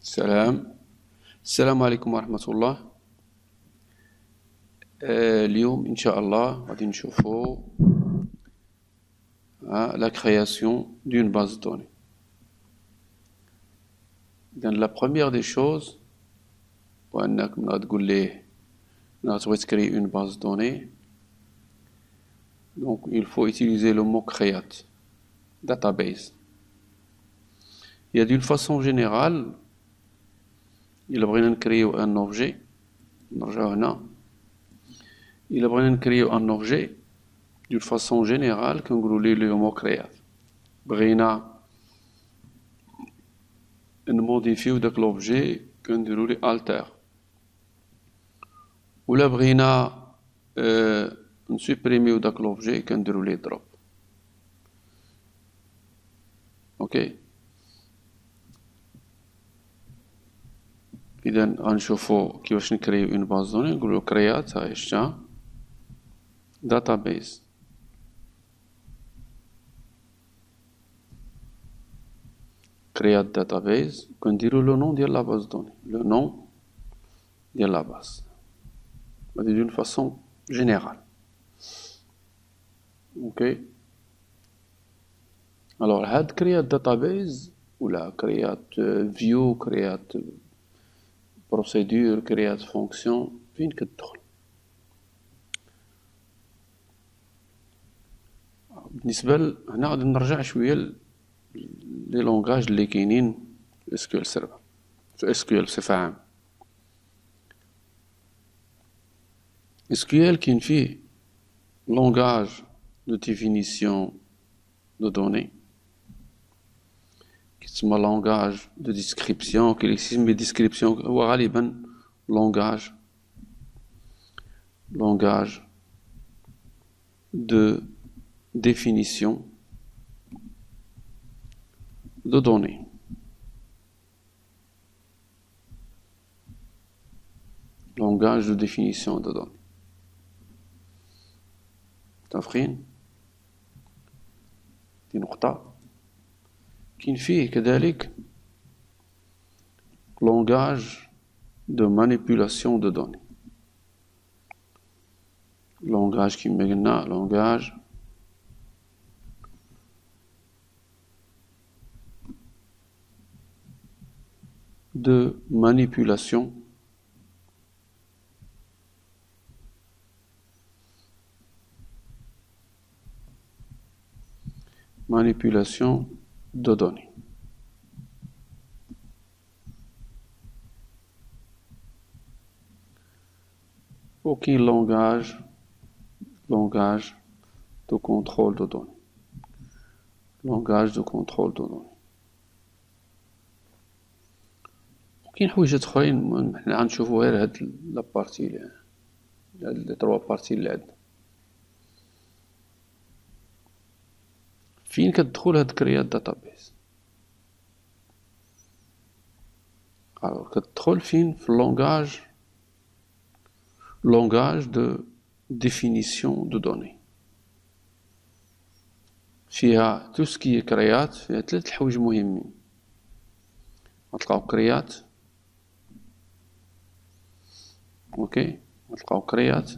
السلام عليكم ورحمة الله. اليوم إن شاء الله غادي نشوفوا la création d'une base de données. إذن la première des choses وأنك من غتقول ليه من تبغي تكري une base de données, donc il faut utiliser le mot create, database. Il y a d'une façon générale إلا بغينا نكريو ان اوبجي نرجعو هنا إلا بغينا نكريو ان اوبجي d'une façon générale كنقولو ليه لو مو كريات. بغينا نموديفيو داك لوبجي كنديرو ليه alter ولا بغينا نسوبريميو داك لوبجي كنديرو ليه drop. اوكي إذا غنشوفو كيفاش نكريو اون باز دوني. نقولو كريات هاهي شتا database. Create database كنديرو لو نون ديال لا باز دوني لو نون ديال لا باز هادي دون فاصون جينيرال. اوكي الوغ هاد كريات database ولا كريات فيو كريات بروسيدور كريات فونكسيون فين كتدخل؟ بالنسبة هنا غادي نرجع شوية لي لونغاج اللي كاينين في اس كيو ال سيرفر في اس كيو ال بصفة عامة. اس كيو ال كاين فيه لونغاج دو ديفينيسيون دو دوني كيتسمى لونغاج دو ديسكريبسيون كيسمي ديسكريبسيون هو غالبا لونغاج de définition de données. Langage de définition de données. تفخين دي نقطة. كاين فيه كذلك langage de manipulation de données. Langage qui مقلنا langage de manipulation de données. Aucun langage de contrôle de données. Langage de contrôle de données. كاين حويجات اخرين حنا غنشوفو غير هاد لابارتي هاد لي تروا بارتي اللي عندنا. فين كتدخل هاد كريات داتابيز؟ الوغ كتدخل فين؟ في لونغاج دو ديفينيسيون دو دوني. فيها تو سكي كريات فيها 3 الحوايج مهمين. غتلقاو كريات اوكي غتلقاو كريات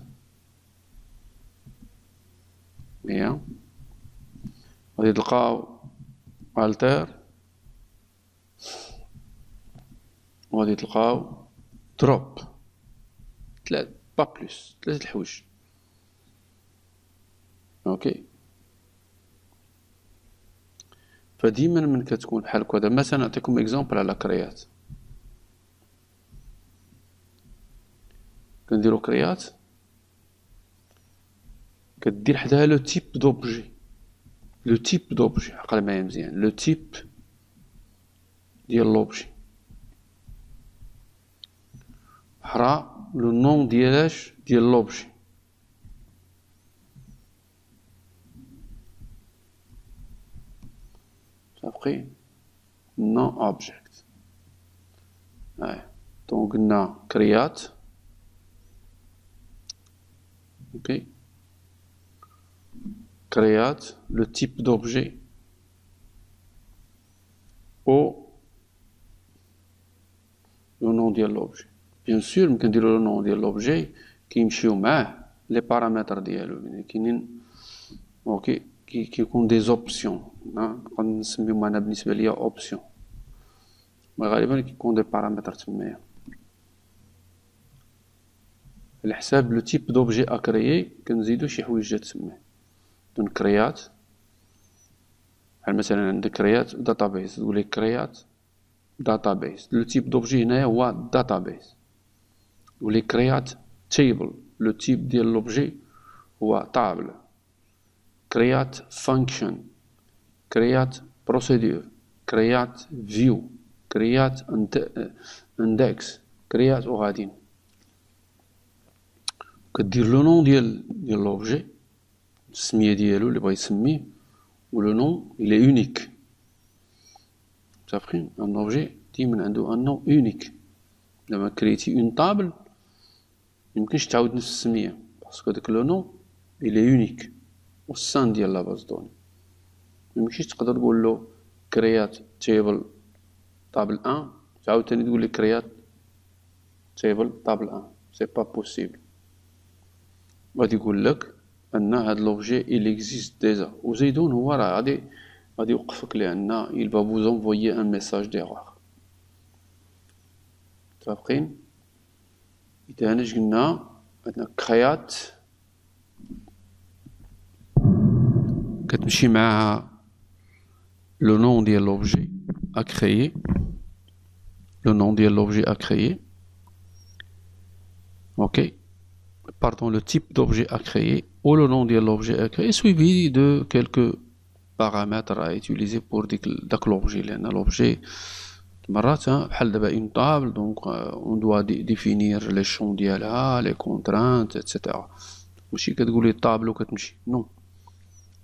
هي غادي تلقاو alter وغادي تلقاو drop. 3 با بلوس 3 الحوايج. اوكي فديما من كتكون بحال هكا مثلا نعطيكم اكزامبل على كريات. كنديرو كريات كدير حداها لو تيب دوبجي. لو تيب دوبجي عقل معايا مزيان. لو تيب ديال لوبجي حرا لو نون ديالاش ديال لوبجي. صافي نون اوبجيكت. دونك قلنا كريات اوكي créate le type d'objet au لو نون ديال لوبجي. بيان سور ممكن نديرو لو نون ديال لوبجي كيمشيو معاه لي بارامتر ديالو، يعني كاينين اوكي كيكون دي زوبسيون، نقدر نسميهم انا بالنسبه ليا اوبسيون، غالبا كيكون دي بارامتر تمايا على حساب لو تيب دوبجي اكريي. كنزيدو شي حوايج تسميه دون كريات، بحال مثلا عندك كريات داتابيس، تقولي كريات داتابيس، لو تيب دوبجي هنايا هو داتابيس. تقولي كريات تيبل، لو تيب ديال لوبجي هو طابل. كريات فانكشن، كريات بروسيدور، كريات فيو، كريات اندكس، كريات وغادين. كدير لو نون ديال لوبجي، السميه ديالو اللي بغا يسميه، و لو نون il est unique. متفقين؟ ان اوبجي ديما عنده ان نون اونيك. لما كريتي اون طابل ميمكنش تعاود نفس السميه، باسكو داك لو نون il est unique au sein ديال لا باز دوني. ميمكنش تقدر تقول له كريات تيبل طابل 1 تعاود تاني تقول لي كريات تيبل طابل 1، سي با بوسيبل. غادي يقول لك ان هاد لوبجي il existe déjà، وزيدون هو راه غادي يوقفك لان il va vous envoyer un message d'erreur. متفقين؟ إذا هنا قلنا عندنا كريات كتمشي معها لو نون ديال لوبجي à créer، le nom de l'objet à créer, ok, pardon, le type d'objet à créer ou le nom de l'objet à créer suivi de quelques paramètres à utiliser pour l'objet. L'objet بحال دابا une table, donc on doit définir les champs ديالها، les contraintes, etc. ماشي كتقولي table وكتمشي، non،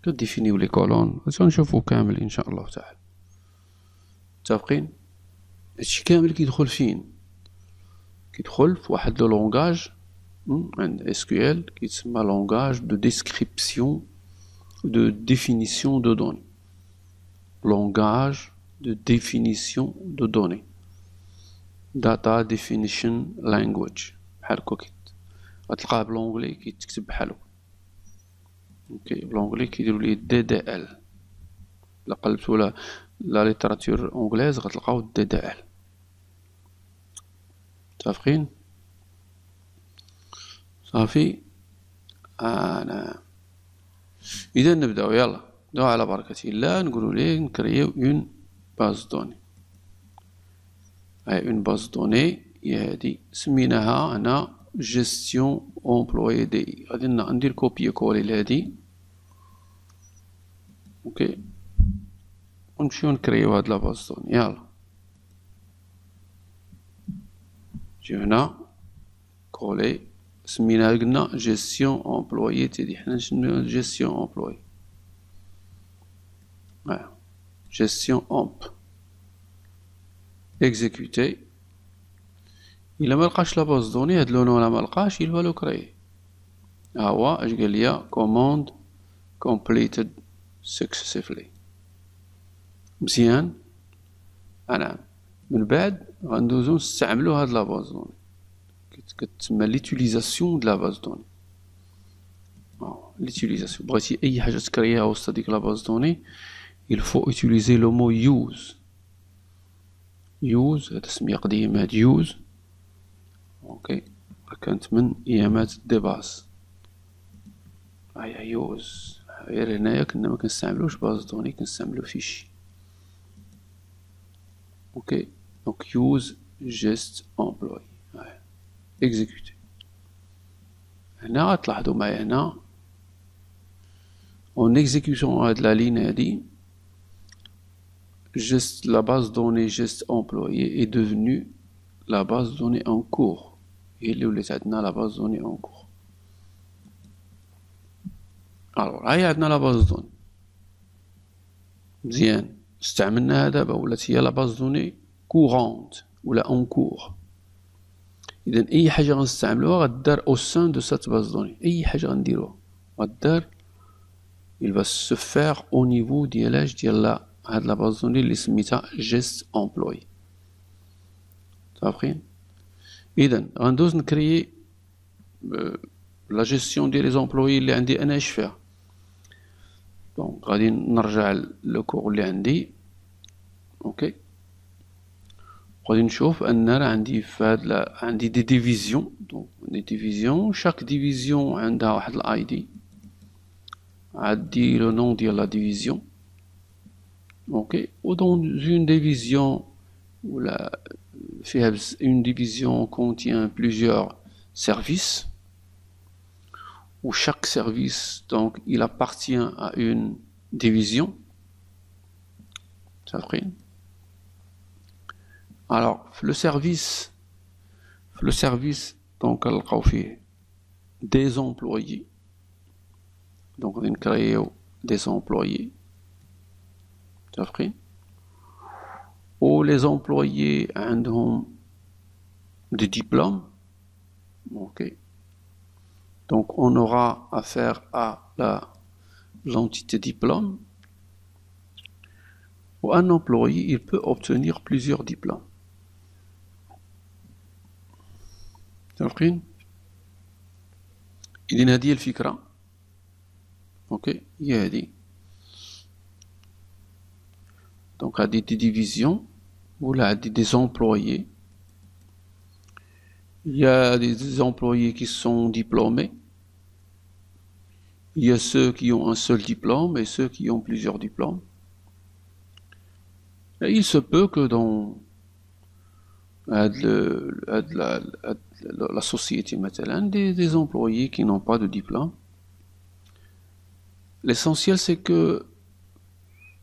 كديفينيو لي كولون. غنشوفو كامل ان شاء الله تعالى. متفقين؟ هادشي كامل كيدخل فين؟ كيدخل في واحد لو لونغاج عند اس كيو ال كيتسمى لونغاج دو ديسكريبسيون دو ديفينيسيون دو دوني. لونغاج دو ديفينيسيون دو دوني، داتا ديفينيشن لانجويج، بحال هكا غتلقاه بلونغلي كيتكتب بحالو. اوكي بلونغلي كيديروا ليه دي دي ال. الا قلبتو لا ليتراتور اونغليز غتلقاو دي دي ال. متفقين؟ صافي. انا اذا نبداو، يلا نبداو على بركة الله. نقولوا ليه نكريو اون باز دوني. هاي اون باز دوني هي هادي، سميناها هنا جيستيون امبلوي دي. غادي ندير كوبي كولي لهادي، اوكي، ونمشيو نكريو هاد لا باز دوني. يلا نجيو هنا كولي، سميناها قلنا جيستيون امبلوي تي. حنا شنو جيستيون امبلوي؟ جيستيون امب اكزيكوتي. الا ما لقاش لا باز دوني هاد لو نون، لا ما لقاش il va le créer. ها هو اش قال ليا command completed successfully. مزيان. انا من بعد غندوزو نستعملو هاد لا باز دوني، كتسمى ليتيليزاسيون د لا باز دوني. ليتيليزاسيون، بغيتي اي حاجه تكريها وسط هاديك لا باز دوني il faut utiliser le mot use. use هاد سميه قديمه، هاد use اوكي كانت من ايامات دي باز. هيا يوز، غير هنايا كنا ما كنستعملوش باز دوني، كنستعملو فيشي. اوكي دونك يوز جيست امبلوي اكزيكوتي. هنا غتلاحظوا معايا هنا اون اكزيكوسيون هاد لا لين هادي، juste la base donnée geste employé est devenue la base donnée en cours. هي اللي ولات عندنا la base donnée en cours. alors هاي عندنا la base donnée مزيان، استعملناها دابا ولات هي la base donnée courante ولا en cours. اذا اي حاجه غنستعملوها غدار au sein de cette base donnée. اي حاجه غنديروها غدار il va se faire au niveau ديال لا هاد لا باز دوني اللي سميتها جيست امبلوي. صافين. إذا غندوز نكريي لا جيستيون ديال لي زومبلويي اللي عندي أنا اش فيها. دونك غادي نرجع لو كور اللي عندي. اوكي، غادي نشوف ان راه عندي في هاد عندي دي ديفيزيون. دونك دي ديفيزيون، شاك ديفيزيون عندها واحد الاي دي، عندي لو نون ديال لا ديفيزيون. اوكي، و دون اون ديفيزيون ولا فيها اون ديفيزيون contient plusieurs services. Où chaque service, donc, il appartient à une division. Ça fait. Alors, le service, donc, on fait des employés. Donc, on va créer des employés. Ça fait. Où les employés ont des diplômes. Ok. Donc, on aura affaire à l'entité diplôme. Ou un employé, il peut obtenir plusieurs diplômes. عارفين؟ إذن هذه الفكرة. أوكي، هي هذه. Donc, هذه دي ديفيزيون ولا هذه des employés. Il y a des employés qui sont diplômés. Il y a ceux qui ont un seul diplôme et ceux qui ont plusieurs diplômes. Et il se peut que dans la société مثلا des employés qui n'ont pas de diplôme. L'essentiel c'est que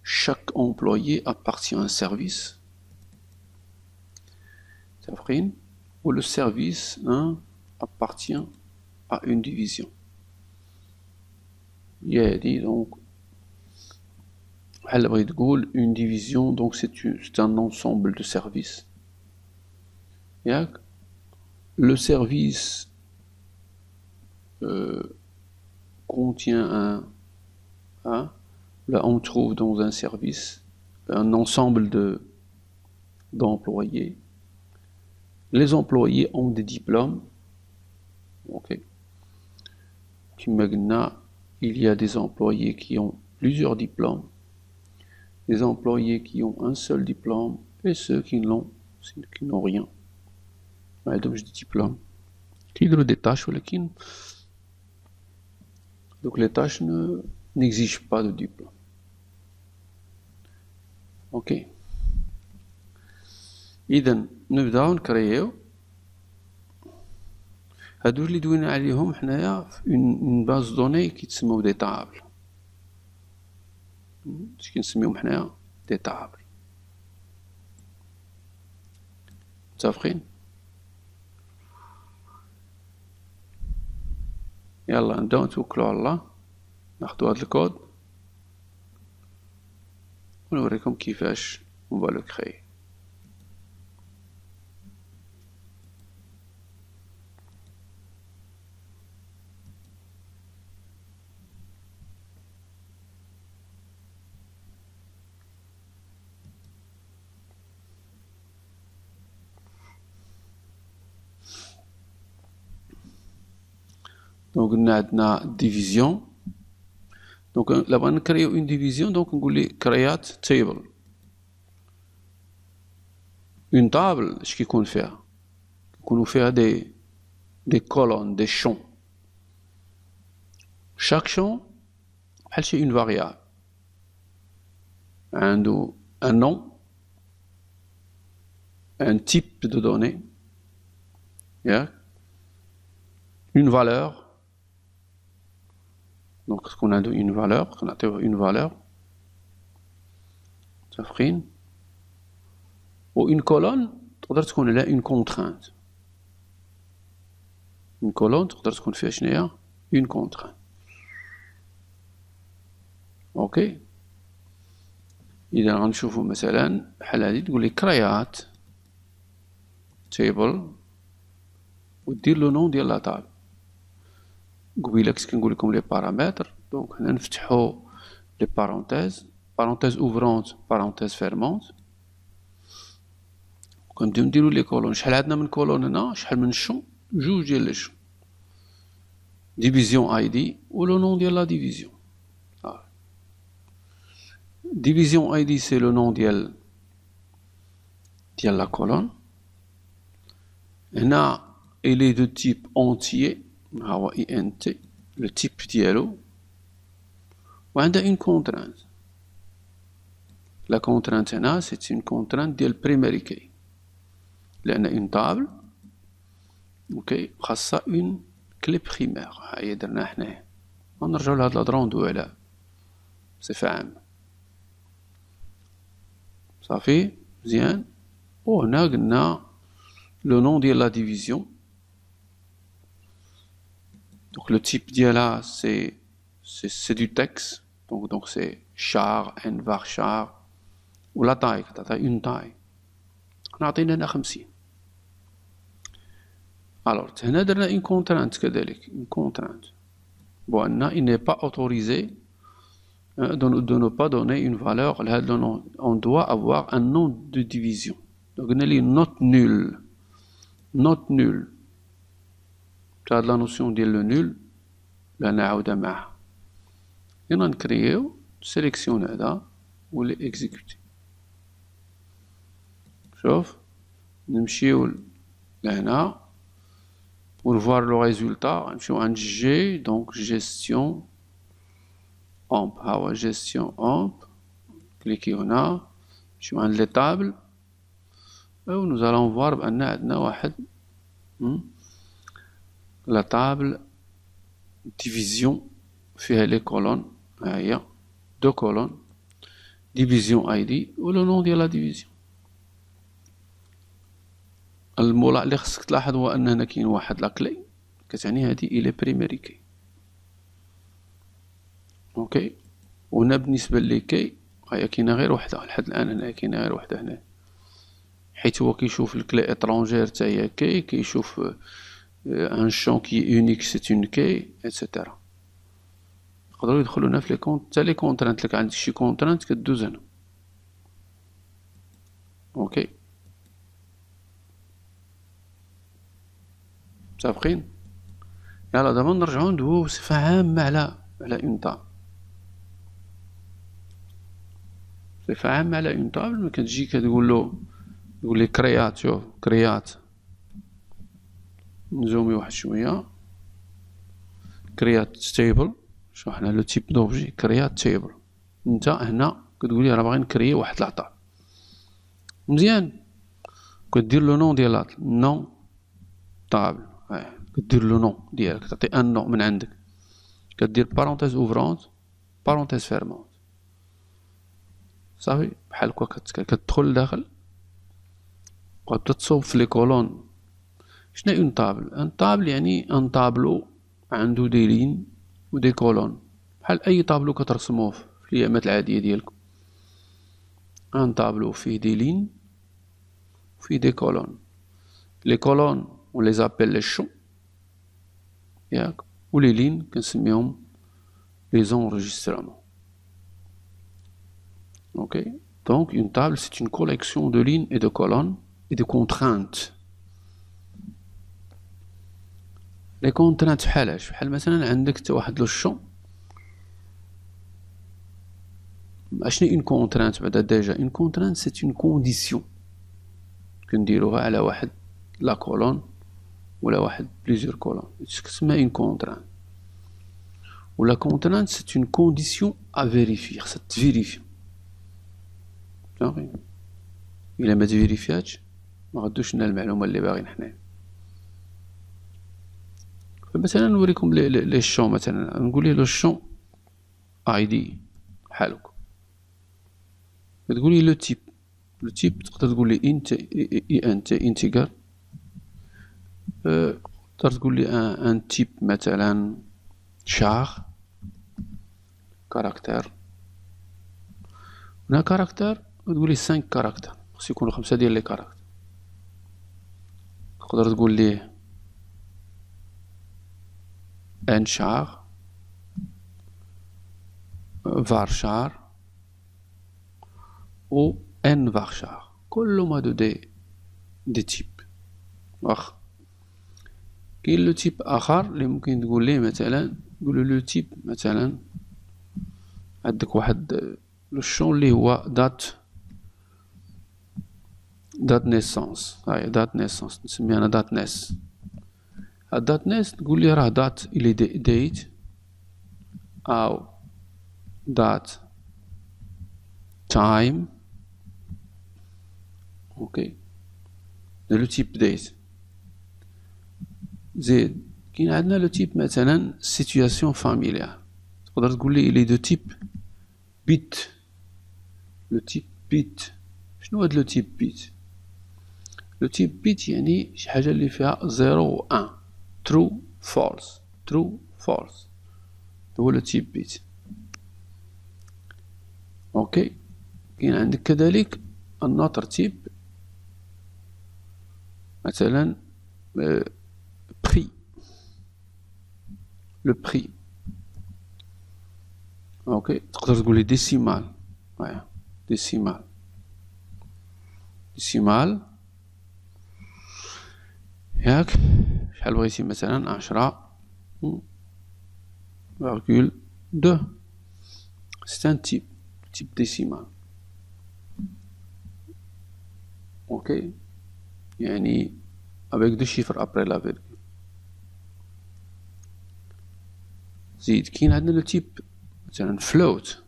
chaque employé appartient à un service. C'est vrai. Où le service appartient à une division. Il y a dit donc, une division, donc c'est un ensemble de services. Le service contient là on trouve dans un service un ensemble d'employés. Les employés ont des diplômes. Ok. Il y a des employés qui ont plusieurs diplômes, des employés qui ont un seul diplôme et ceux qui n'ont rien. Donc je dis diplôme. Qui ont des tâches ou donc les tâches n'exigent pas de diplôme. Ok. إذن نبداو نكريو هادو اللي دوينا عليهم حنايا في اون باز دوني كيتسموا دي طابل. اش كنسميوهم حنايا دي طابل. متفقين؟ يلا نبداو نتوكلو على الله، ناخدو هاد الكود ونوريكم كيفاش on va le créer. Donc, on a une division. Donc, là, on crée une division. Donc, on va créer table. Une table, ce qu'on fait, on fait des colonnes, des champs. Chaque champ, c'est une variable. Un nom, un type de données, une valeur. Donc, ce qu'on a une valeur, ça ferait ou une colonne, ce qu'on a une contrainte. Une colonne, ce qu'on fait une contrainte. Ok. إذا غنشوفوا مثلا بحال هادي تقول لي كريات تيبل ودير لو نون ديال لا طابل. قبيله كنت كنقول لكم لي بارامتر. دونك هنا نفتحوا لي بارونتيز، بارونتيز اوفرونت بارونتيز فيرمونت. كنبداو نديرو لي كولون. شحال عندنا من كولون هنا؟ شحال من شون؟ جوج ديال لي شون. ديفيزيون اي دي و لو نون ديال لا ديفيزيون. ديفيزيون اي دي سي لو نون ديال la colonne. هنا il est de type entier, هو int, le type ديالو. وعندها une contrainte. La contrainte هنا c'est une contrainte ديال primary key. لأن une table اوكي خاصها une clé primaire. هاهي درنا حنايا. ونرجعو لهاد الهضرة وندويو عليها بصفة عامة. صافي مزيان. وهنا قلنا le nom de la division. Donc le type ديالها c'est du texte. Donc c'est char, n var char. و la taille كتعطي une taille. نعطينا هنا 50. Alors هنا درنا une contrainte كذلك. Une contrainte. Bon هنا il n'est pas autorisé de ne pas donner une valeur. On doit avoir un nom de division. Donc on a les note nulle. Note nulle. Tu as la notion de le nul. La نعاودها معها. Et on crée, sélectionne هذا ou les exécuter. شوف نمشيو لهنا pour voir le résultat. نمشيو عند G, donc gestion amp. هاو gestion amp. Cliquez هنا. نمشيو عند les tables. Et nous allons voir بأن عندنا واحد la table division فيها les colonnes. هاهي 2 colonnes. division ID و le nom ديال la division. الموضوع اللي خصك تلاحظ هو أن هنا كاين واحد لا كلي كتعني هادي إلى بريميري كي. أوكي. وهنا بالنسبة لي كي هي كاينة غير وحدة لحد الآن. هنا كاينة غير وحدة هنا. حيت هو كيشوف الكلي étrangère تا هي كي. كيشوف un champ qui est unique c'est une key etc. يقدروا يدخلوا هنا في لي كونت تا لي كونترانت. لك عندك شي كونترانت كدوز هنا. اوكي متفقين؟ يلا دابا نرجعو ندويو بصفة عامة على اون تابل. بصفة عامة على اون تابل. ملي كتجي كتقول له تقول لي كريات. شوف كريات نزومي واحد شوية. كريات تيبل. شوف حنا لو تيب دوبجي كريات تيبل. نتا هنا كتقول لي راه باغي نكريي واحد العطاء. مزيان. كدير لو نون ديال نون تابل. كدير لو نون ديالك تعطي ان نون من عندك. كدير بارونتيز اوفرونت بارونتيز فيرمونت. صافي بحال هكا كتدخل لداخل وتبدا تصوب في لي كولون. شنو اون تابل؟ ان تابل يعني ان طابلو عنده دي لين و دي كولون بحال اي طابلو كترسموه في الايامات العاديه ديالكم. ان طابلو فيه دي لين وفيه دي كولون. لي كولون on les appelle les champs ياك. و لي لين كنسميهم les enregistrements. Ok. Donc une table c'est une collection de lignes et de colonnes et de contraintes. Les contraintes بحالاش؟ بحال مثلا عندك واحد لو شون. اشني une contrainte بعدا ديجا؟ une contrainte c'est une condition كنديروها على واحد لا كولون ولا واحد plusieurs colonnes. تسمى une contrainte. و la contrainte c'est une condition à vérifier. خاصها تفيريفي. صافي. إلا ما تفيريفياتش ما غادوش لنا المعلومة اللي باغيين حنايا. فمثلا نوريكم لي شون. مثلا نقول ليه لو شون اي دي بحال هكا. تقول لي لو تيب تقدر تقول لي انت انتيجر. تقدر تقول لي ان تيب مثلا شار كاركتر. هنا كاركتر تقول لي 5 كاركتر. خص يكونوا 5 ديال لي كاركتر. تقدر تقول ليه ان شار varchar ou n varchar. كل ما دو دي دي تيب. واخا كاين لو تيب اخر اللي ممكن تقول ليه مثلا، نقولو لو تيب مثلا عندك واحد لو شون اللي هو دات نيسونس. هاي دات نيسونس نسميها انا دات نيس. الدات نيس تقول لي راه دات الي ديت او دات تايم. اوكي لو تيب ديت. زيد كاين عندنا لو تيب مثلا سيتوياسيون فاميليار، تقدر تقول لي الي دو تيب بيت. لو تيب بيت شنو هاد لو تيب بيت؟ لو تيب بيت يعني شي حاجه اللي فيها 0 و 1 ترو فولس. ترو فولس هو لو تيب بيت. اوكي كاين عندك كذلك النوتر تيب مثلا بري. لو بري اوكي تقدر تقول لي ديسيمال. ديسيمال. ديسيمال ياك شحال بغيتي مثلا 10 فارغول دو. سي ان تيب ديسيمال. اوكي يعني avec deux chiffres après la virgule. زيد كاين عندنا لو تيب مثلا فلوت.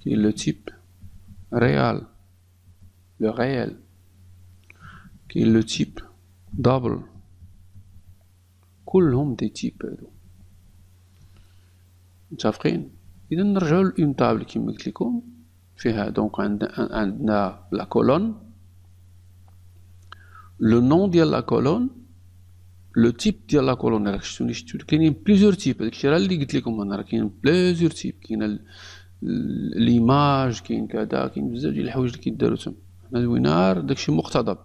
كاين لو تيب ريال لو ريال. كاين لو تيب دابل. كلهم دي تيب هادو متفقين. اذا نرجعو لأون طابل كيما قلت لكم فيها دونك عندنا لا كولون لو نون ديال لا كولون لو تيب ديال لا كولون. راك شفتوني كاينين بليزيور تيب. داكشي راه اللي قلت لكم انا راه كاين بليزيور تيب. كاين ليماج كاين كذا كاين بزاف ديال الحوايج اللي كيدارو تما. حنا دوينا داكشي مقتضب.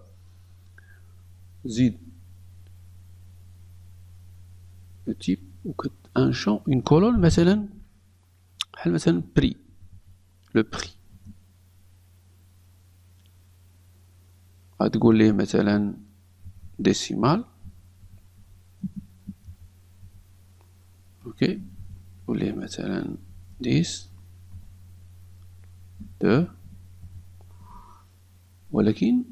زيد لو تيب وكت ان شون اون كولون مثلا بحال مثلا بري. لو بري غتقول ليه مثلا ديسيمال. اوكي تقول ليه مثلا 10 2 ولكن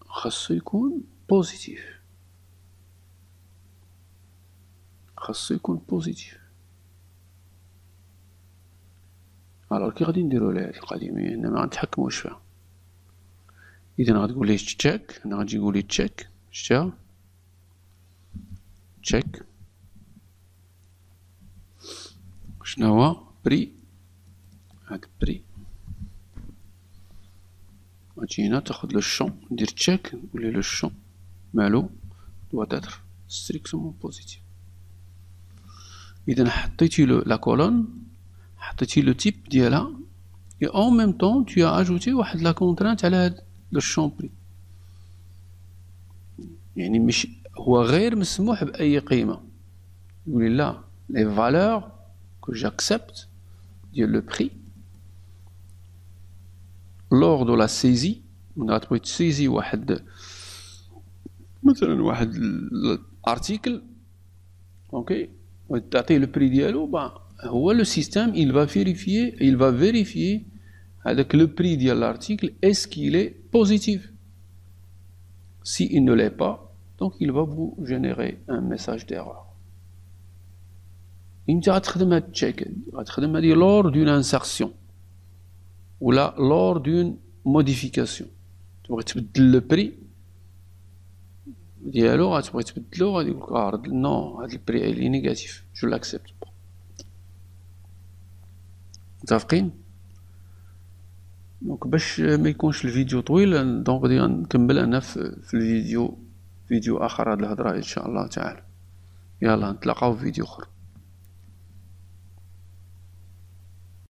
خاصو يكون بوزيتيف. خاصو يكون بوزيتيف. الوغ كي غادي نديرو ليه هاد القضيه هنا ما غنتحكموش فيها. اذا غتقول ليه تشيك. هنا غتجي يقول لي تشيك. شتا تشيك شنو هو بري. هاد بري غتجي هنا تاخد لو شون دير تشيك نقول ليه لو شون مالو دوا تاتر ستريكتومون بوزيتيف. اذا حطيتي له لا كولون حطيتي لو تيب ديالها اي اون ميم طون tu as ajouté واحد لا كونترانت على هاد لو شون بري. يعني مش هو غير مسموح باي قيمه. يقول لي لا لي فالور كو جاكسبت ديال لو بري لور دو لا سيزي. من غتبغي تسيزي واحد مثلا واحد الارتيكل اوكي وتعطيه لو بري ديالو هو لو سيستيم il va vérifier هذاك لو بري ديال الارتيكل est-ce qu'il est positif. Si il ne l'est pas donc il va vous générer un message d'erreur. انت غتخدم هاد التشيك غتخدم هادي لور دون انسيرسيون ولا لور دون موديفيكاسيون. تبغي تبدل لو بري ديالو غتبغي تبدلو غادي يقولك رد نو هاد البري الي نيجاتيف جو لاكسبت. متفقين؟ دونك باش ما يكونش الفيديو طويل دونك غادي نكمل انا في الفيديو اخر هاد الهضره ان شاء الله تعالى. يلا نتلاقاو في فيديو اخر.